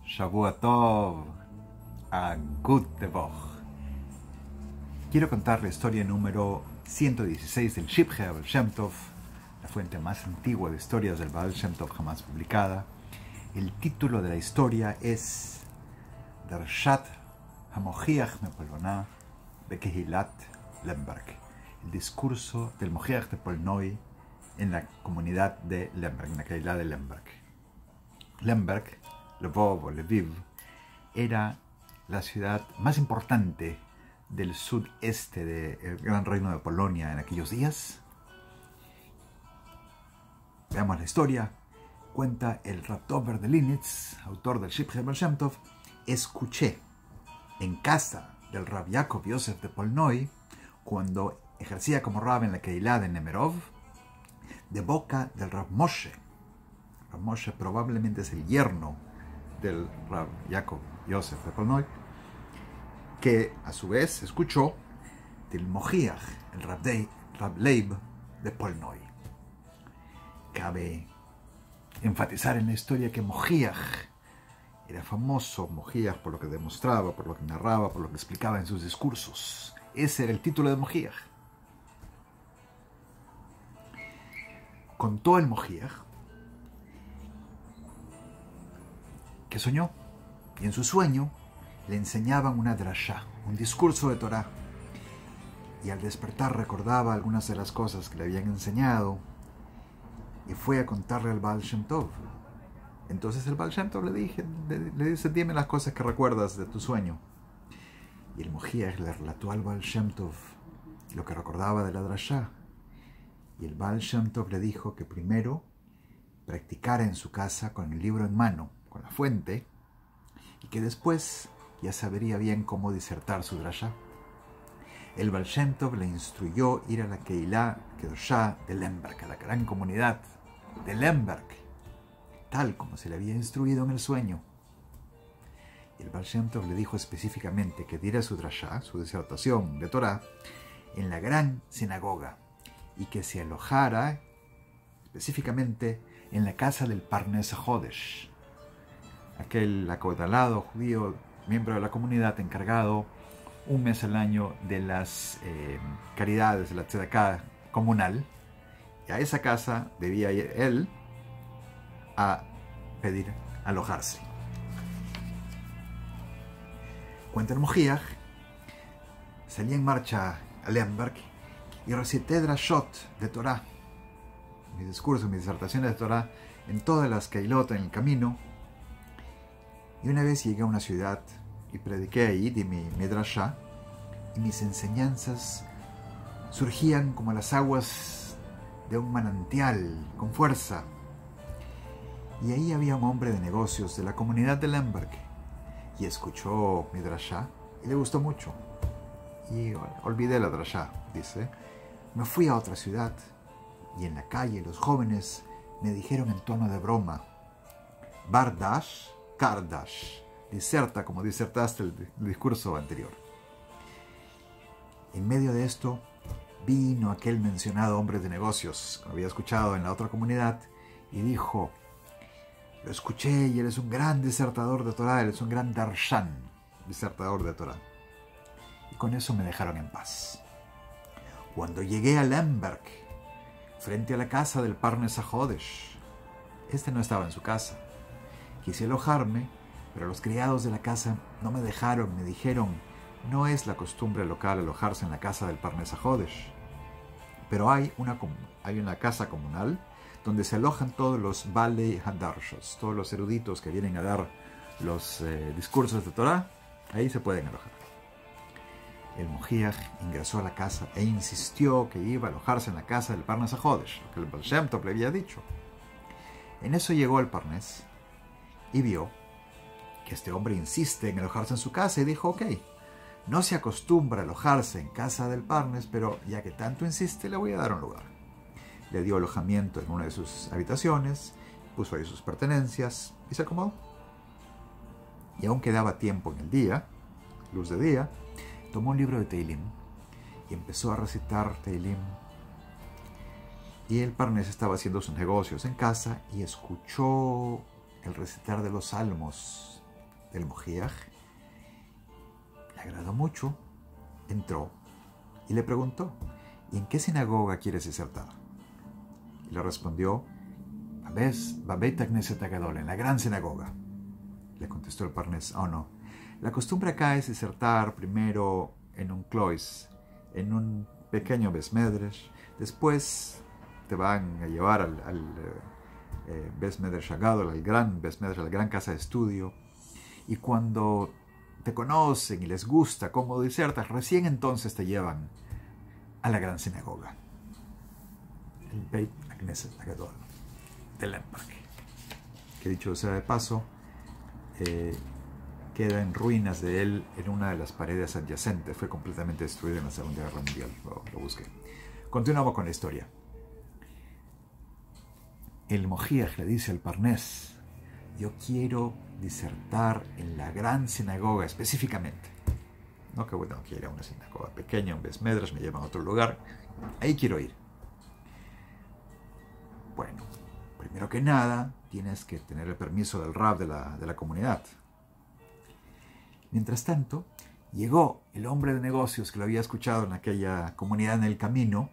Shavua Tov, a Gute Woche. Quiero contar la historia número 116 del Shibhei Baal Shem Tov, la fuente más antigua de historias del Baal Shem Tov jamás publicada. El título de la historia es Darshat HaMochiach Mepolona Bekehilat Lemberg, el discurso del Mochiach de Polnoi en la comunidad de Lemberg, en la Kehilá de Lemberg. Lemberg, Lvov o Lviv, era la ciudad más importante del sudeste del Gran Reino de Polonia en aquellos días. Veamos la historia. Cuenta el Rav Dover de Linitz, autor del Shibhei Baal Shem Tov: escuché en casa del Rav Yaakov Yosef de Polnoi, cuando ejercía como Rav en la Kehilá de Nemerov, de boca del Rav Moshe. Rav Moshe probablemente es el yerno del Rav Yaakov Yosef de Polnoi, que a su vez escuchó del Mochiach, el Rav Leib de Polnoi. Cabe enfatizar en la historia que Mochiach era famoso, Mochiach, por lo que demostraba, por lo que narraba, por lo que explicaba en sus discursos. Ese era el título de Mochiach. Contó el Mochiach que soñó, y en su sueño le enseñaban una drashá, un discurso de Torah, y al despertar recordaba algunas de las cosas que le habían enseñado y fue a contarle al Baal Shem Tov. Entonces el Baal Shem Tov le dice: dime las cosas que recuerdas de tu sueño. Y el Mochiach le relató al Baal Shem Tov lo que recordaba de la drashá, y el Baal Shem Tov le dijo que primero practicara en su casa con el libro en mano, con la fuente, y que después ya sabería bien cómo disertar su drashá. El Baal Shem Tov le instruyó ir a la Kehilá Kedoshá de Lemberg, a la gran comunidad de Lemberg, tal como se le había instruido en el sueño. Y el Baal Shem Tov le dijo específicamente que diera su drashá, su disertación de Torah, en la gran sinagoga, y que se alojara específicamente en la casa del Parnes Hodesh, aquel acaudalado judío, miembro de la comunidad, encargado un mes al año de las caridades, de la tzedaká comunal. Y a esa casa debía ir él a pedir alojarse. Cuenta el Mochiach: salí en marcha a Lemberg y recité drashot de Torah, mis discursos, mis disertaciones de Torah, en todas las keilot en el camino. Y una vez llegué a una ciudad y prediqué ahí, di mi drashá, y mis enseñanzas surgían como las aguas de un manantial, con fuerza. Y ahí había un hombre de negocios de la comunidad de Lemberg, y escuchó mi drashá y le gustó mucho. Y olvidé la drashá, dice. Me fui a otra ciudad, y en la calle los jóvenes me dijeron en tono de broma: Bardash, Kardash, diserta como disertaste el discurso anterior. En medio de esto vino aquel mencionado hombre de negocios que había escuchado en la otra comunidad y dijo: lo escuché y eres un gran disertador de Torah, eres un gran darshan, disertador de Torah. Y con eso me dejaron en paz. Cuando llegué a Lemberg, frente a la casa del Parnes Hodesh, este no estaba en su casa. Quise alojarme, pero los criados de la casa no me dejaron. Me dijeron: no es la costumbre local alojarse en la casa del Parnes Hodesh, pero hay una casa comunal donde se alojan todos los Balei Hadarshos, todos los eruditos que vienen a dar los discursos de Torah. Ahí se pueden alojar. El Mochiach ingresó a la casa e insistió que iba a alojarse en la casa del Parnes Hodesh, lo que el Baal Shem Tov le había dicho. En eso llegó el Parnes y vio que este hombre insiste en alojarse en su casa y dijo: ok, no se acostumbra a alojarse en casa del Parnes, pero ya que tanto insiste, le voy a dar un lugar. Le dio alojamiento en una de sus habitaciones, puso ahí sus pertenencias y se acomodó. Y aún quedaba tiempo en el día, luz de día, tomó un libro de Teilim y empezó a recitar Teilim. Y el Parnes estaba haciendo sus negocios en casa y escuchó el recitar de los salmos del Mojiach. Le agradó mucho, entró y le preguntó: ¿y en qué sinagoga quieres disertar? Y le respondió: Babet Knesset Gadol, en la gran sinagoga. Le contestó el Parnes: oh no, la costumbre acá es disertar primero en un klois, en un pequeño besmedresh, después te van a llevar al besmedresh Gadol, al gran besmedresh, a la gran casa de estudio, y cuando te conocen y les gusta cómo disertas, recién entonces te llevan a la gran sinagoga, el Beit Knesset Gadol de Lemberg, que dicho sea de paso, queda en ruinas de él en una de las paredes adyacentes. Fue completamente destruido en la Segunda Guerra Mundial. Lo busqué. Continuamos con la historia. El Mojiach le dice al Parnés: yo quiero disertar en la gran sinagoga específicamente. No que bueno, quiero ir a una sinagoga pequeña, un besmedresh, me llevan a otro lugar. Ahí quiero ir. Bueno, primero que nada, tienes que tener el permiso del Rab de la comunidad. Mientras tanto, llegó el hombre de negocios que lo había escuchado en aquella comunidad en el camino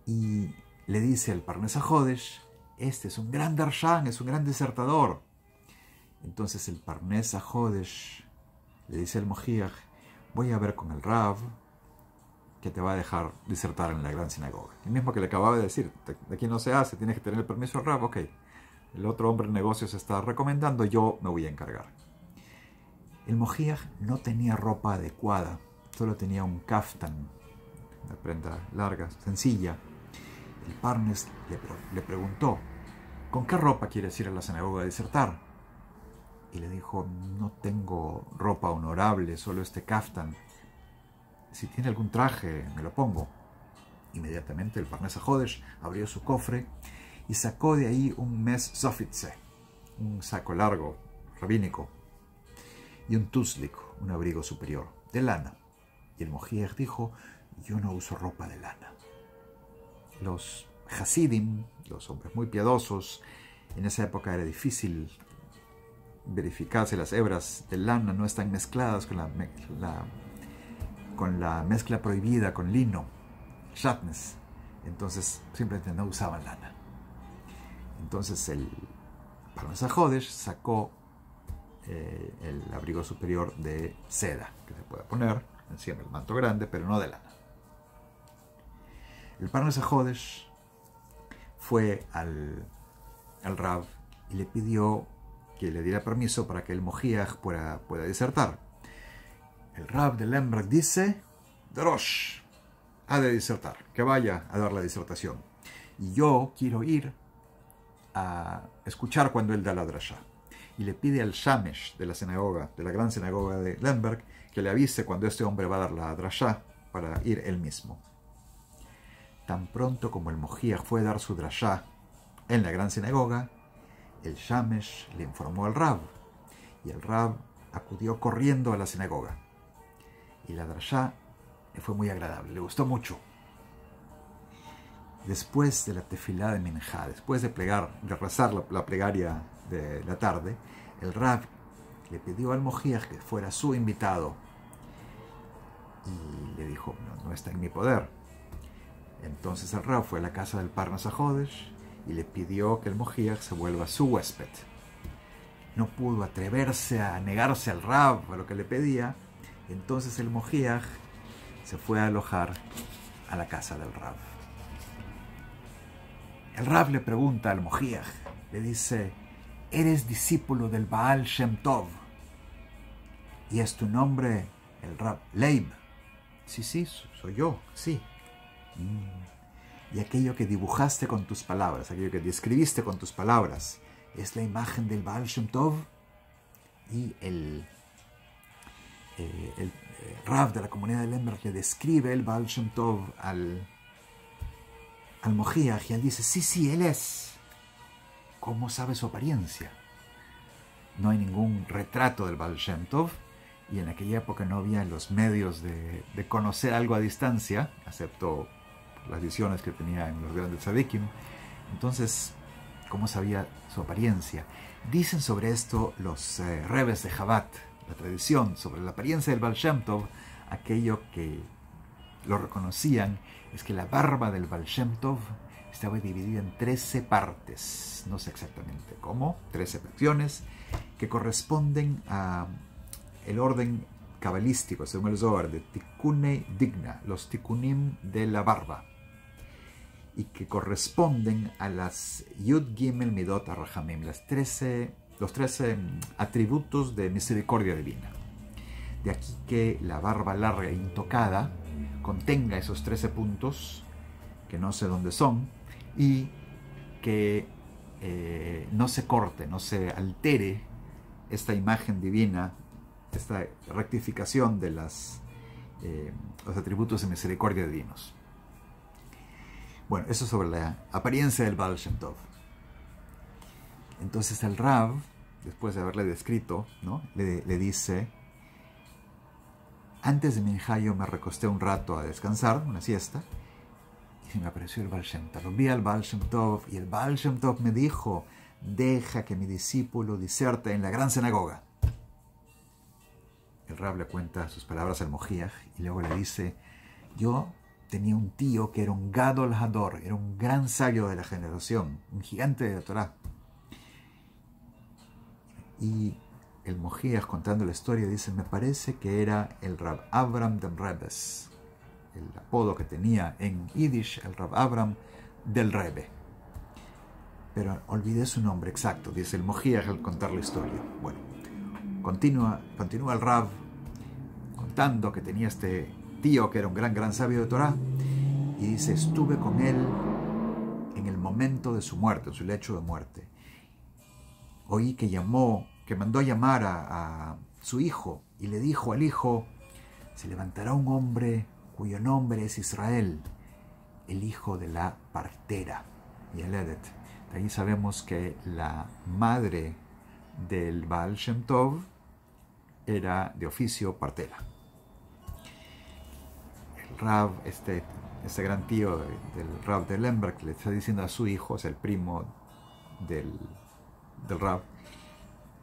y le dice al Parnes HaJodesh: este es un gran darshan, es un gran disertador. Entonces el Parnes HaJodesh le dice al Mojiach: voy a ver con el Rab que te va a dejar disertar en la gran sinagoga. El mismo que le acababa de decir: de aquí no se hace, tienes que tener el permiso del Rab. Ok, el otro hombre de negocios está recomendando, yo me voy a encargar. El Mojiach no tenía ropa adecuada, solo tenía un kaftan, una prenda larga, sencilla. El Parnes le preguntó: ¿con qué ropa quieres ir a la sinagoga a disertar? Y le dijo: no tengo ropa honorable, solo este kaftan. Si tiene algún traje, me lo pongo. Inmediatamente el Parnes HaJodesh abrió su cofre y sacó de ahí un mes sofitze, un saco largo, rabínico, y un tuzlik, un abrigo superior, de lana. Y el Mojiach dijo: yo no uso ropa de lana. Los Hasidim, los hombres muy piadosos, en esa época era difícil verificar si las hebras de lana no están mezcladas con la mezcla prohibida, con lino, shatnes. Entonces simplemente no usaban lana. Entonces el Parnes HaJodesh sacó el abrigo superior de seda, que se puede poner encima del manto grande, pero no de lana. El Parnes HaJodesh fue al Rab y le pidió que le diera permiso para que el Mojiach pueda disertar. El Rab de Lemberg dice: Drosh, ha de disertar, que vaya a dar la disertación. Y yo quiero ir a escuchar cuando él da la drasha. Y le pide al Shamesh de la sinagoga, de la gran sinagoga de Lemberg, que le avise cuando este hombre va a dar la drasha para ir él mismo. Tan pronto como el Mojiach fue a dar su drasha en la gran sinagoga, el Shamesh le informó al Rab, y el Rab acudió corriendo a la sinagoga. Y la drasha le fue muy agradable, le gustó mucho. Después de la tefilá de Minjá, después de rezar la plegaria de la tarde, el Rab le pidió al Mojiach que fuera su invitado. Y le dijo: no está en mi poder. Entonces el Rab fue a la casa del Parnes HaJodesh y le pidió que el Mojiach se vuelva su huésped. No pudo atreverse a negarse al Rab a lo que le pedía. Entonces el Mojiach se fue a alojar a la casa del Rab. El Rab le pregunta al Mojiach, le dice: ¿eres discípulo del Baal Shem Tov? ¿Y es tu nombre el Rab Leib? Sí, soy yo, sí. Y aquello que dibujaste con tus palabras, aquello que describiste con tus palabras, ¿es la imagen del Baal Shem Tov? Y el Rav de la comunidad de Lemberg le describe el Baal Shem Tov al Mojiach, y él dice: sí, él es. ¿Cómo sabe su apariencia? No hay ningún retrato del Baal Shem Tov, y en aquella época no había los medios de conocer algo a distancia, excepto las visiones que tenía en los grandes tzadikim. Entonces cómo sabía su apariencia. Dicen sobre esto los rebes de Chabad, la tradición sobre la apariencia del Baal Shem Tov, aquello que lo reconocían es que la barba del Baal Shem Tov estaba dividida en 13 partes, no sé exactamente cómo, 13 secciones que corresponden a el orden cabalístico, según el Zohar, de Tikkunei Digna, los Tikkunim de la barba, y que corresponden a las Yud Gimel Midot HaRachamim, los 13 atributos de misericordia divina. De aquí que la barba larga e intocada contenga esos 13 puntos, que no sé dónde son, y que no se corte, no se altere esta imagen divina, esta rectificación de los atributos de misericordia divinos. Bueno, eso sobre la apariencia del Baal Shem Tov. Entonces el Rav, después de haberle descrito, ¿no?, le dice: antes de Minjá yo me recosté un rato a descansar, una siesta, y se me apareció el Baal Shem Tov. Lo vi al Baal Shem Tov, y el Baal Shem Tov me dijo: deja que mi discípulo diserte en la gran sinagoga. El Rab le cuenta sus palabras al Mojiach y luego le dice: yo tenía un tío que era un Gadol Hador, era un gran sabio de la generación, un gigante de la Torah. Y el Mojiach, contando la historia, dice: me parece que era el Rab Avram del Rebes, el apodo que tenía en Yiddish, el Rab Avram del Rebbe. Pero olvidé su nombre exacto, dice el Mojiach al contar la historia. Bueno, continúa el Rab contando que tenía este tío que era un gran sabio de Torah, y dice: estuve con él en el momento de su muerte, en su lecho de muerte. Oí que mandó a llamar a su hijo, y le dijo al hijo: se levantará un hombre cuyo nombre es Israel, el hijo de la partera, Yeledet. De ahí sabemos que la madre del Baal Shem Tov era de oficio partera. El Rav, este gran tío del Rav de Lemberg, le está diciendo a su hijo, es el primo del Rav: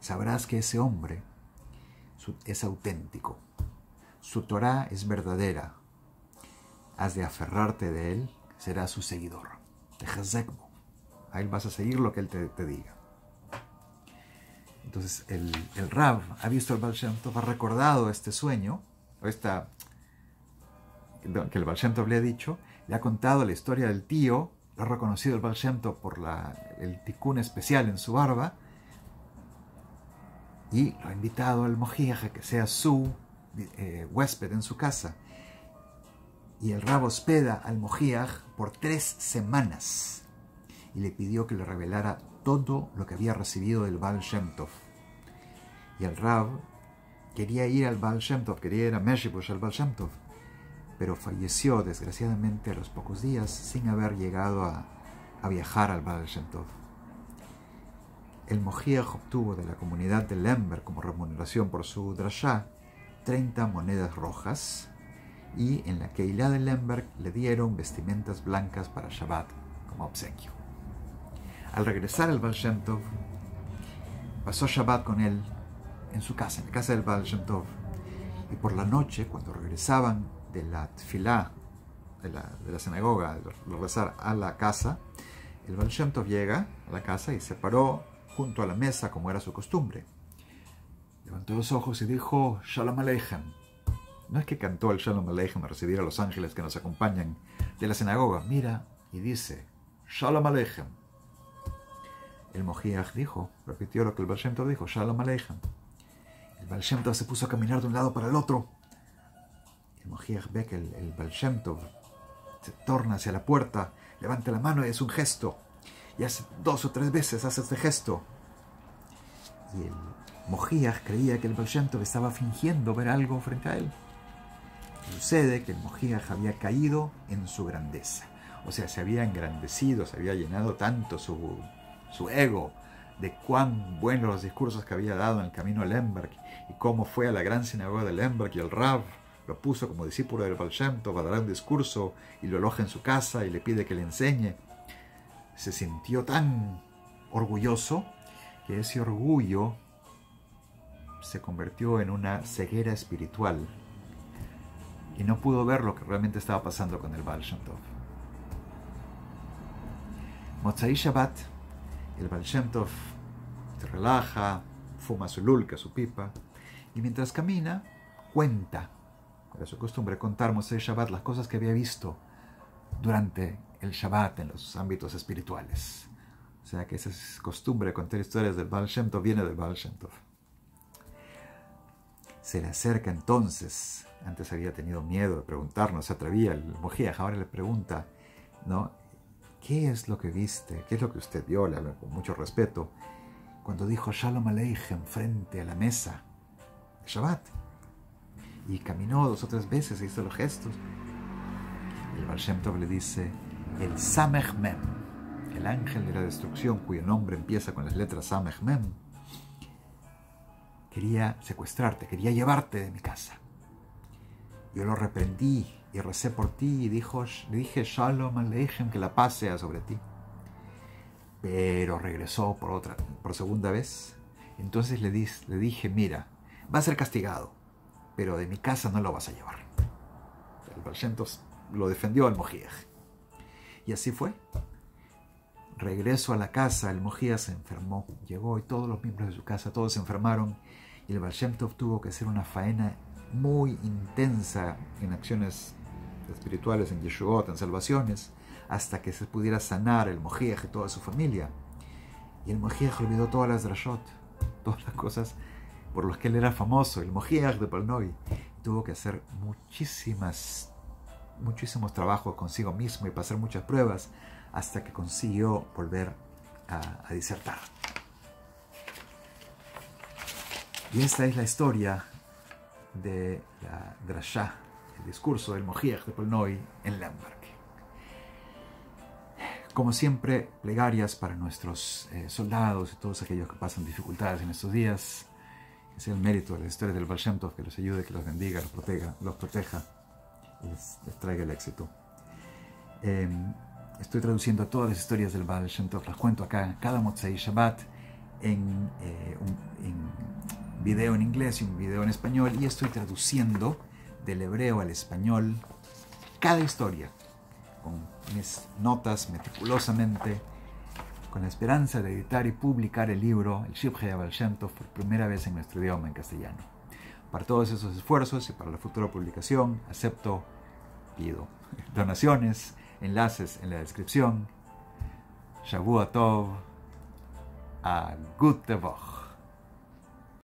sabrás que ese hombre es auténtico, su Torah es verdadera, has de aferrarte de él, serás su seguidor. Tehazekbo. A él vas a seguir lo que él te diga. Entonces el Rav ha visto al Baal Shem Tov, ha recordado este sueño, que el Baal Shem Tov le ha dicho, le ha contado la historia del tío, lo ha reconocido el Baal Shem Tov por el tikkun especial en su barba, y lo ha invitado al Mojiach a que sea su huésped en su casa. Y el Rav hospeda al Mojiach por 3 semanas y le pidió que le revelara todo lo que había recibido del Baal Shem Tov. Y el Rav quería ir al Baal Shem Tov, quería ir a Meshibush al Baal Shem Tov, pero falleció desgraciadamente a los pocos días sin haber llegado a viajar al Baal Shem Tov. El Mojiach obtuvo de la comunidad de Lemberg como remuneración por su drashá 30 monedas rojas, y en la Keilah de Lemberg le dieron vestimentas blancas para Shabbat como obsequio. Al regresar al Baal Shem Tov, pasó Shabbat con él en su casa, en la casa del Baal Shem Tov, y por la noche, cuando regresaban de la tefilá, de la sinagoga, de rezar a la casa, el Baal Shem Tov llega a la casa y se paró junto a la mesa como era su costumbre. Levantó los ojos y dijo: Shalom Aleichem. No es que cantó el Shalom Aleichem a recibir a los ángeles que nos acompañan de la sinagoga. Mira y dice: Shalom Aleichem. El Mojiach repitió lo que el Baal Shem Tov dijo: Shalom Aleichem. El Baal Shem Tov se puso a caminar de un lado para el otro. El Mojiach ve que el Baal Shem Tov se torna hacia la puerta, levanta la mano y hace un gesto. Y hace 2 o 3 veces hace este gesto. Y el Mojiach creía que el Baal Shem Tov estaba fingiendo ver algo frente a él. Sucede que el Mojiach había caído en su grandeza. O sea, se había engrandecido, se había llenado tanto su ego de cuán buenos los discursos que había dado en el camino a Lemberg, y cómo fue a la gran sinagoga de Lemberg y el Rav lo puso como discípulo del Baal Shem Tov a dar un discurso y lo aloja en su casa y le pide que le enseñe. Se sintió tan orgulloso que ese orgullo se convirtió en una ceguera espiritual y no pudo ver lo que realmente estaba pasando con el Baal Shem Tov. Motzai Shabbat, el Baal Shem Tov se relaja, fuma su lulca, su pipa, y mientras camina, cuenta, era su costumbre contar Motzai Shabbat las cosas que había visto durante el Shabbat en los ámbitos espirituales. O sea que esa costumbre de contar historias del Baal Shem Tov viene del Baal Shem Tov. Se le acerca entonces, antes había tenido miedo de preguntar, no se atrevía, el Mojiach ahora le pregunta, ¿no? ¿Qué es lo que viste? ¿Qué es lo que usted vio? Le habla con mucho respeto. Cuando dijo Shalom Aleichem frente a la mesa de Shabbat. Y caminó 2 o 3 veces, hizo los gestos. El Baal Shem Tov le dice, el Samech Mem, el ángel de la destrucción, cuyo nombre empieza con las letras Samech Mem, quería secuestrarte, quería llevarte de mi casa. Yo lo reprendí y recé por ti y le dije Shalom Aleichem, que la paz sea sobre ti. Pero regresó por segunda vez. Entonces le dije, mira, va a ser castigado, pero de mi casa no lo vas a llevar. El Baal Shem Tov lo defendió al Mojiach. Y así fue. Regreso a la casa, el Mojiach se enfermó. Llegó y todos los miembros de su casa, todos se enfermaron. Y el Baal Shem Tov tuvo que hacer una faena muy intensa en acciones espirituales, en Yeshuot, en salvaciones, hasta que se pudiera sanar el Mojiach y toda su familia. Y el Mojiach olvidó todas las drashot, todas las cosas por las que él era famoso, el Mojiach de Polnoy. Tuvo que hacer muchísimos trabajos consigo mismo y pasar muchas pruebas hasta que consiguió volver a disertar. Y esta es la historia de la drashá, el discurso del Mojiach de Polnoy en Lemberg. Como siempre, plegarias para nuestros soldados y todos aquellos que pasan dificultades en estos días. Es el mérito de las historias del Baal Shem Tov, que los ayude, que los bendiga, los proteja y les traiga el éxito. Estoy traduciendo todas las historias del Baal Shem Tov, las cuento acá cada Motzai Shabbat en video en inglés y un video en español, y estoy traduciendo del hebreo al español cada historia con mis notas meticulosamente, con la esperanza de editar y publicar el libro, el Shibhei Baal Shem Tov, por primera vez en nuestro idioma, en castellano. Para todos esos esfuerzos y para la futura publicación, pido donaciones, enlaces en la descripción. Shavua Tov, a Gute Woche.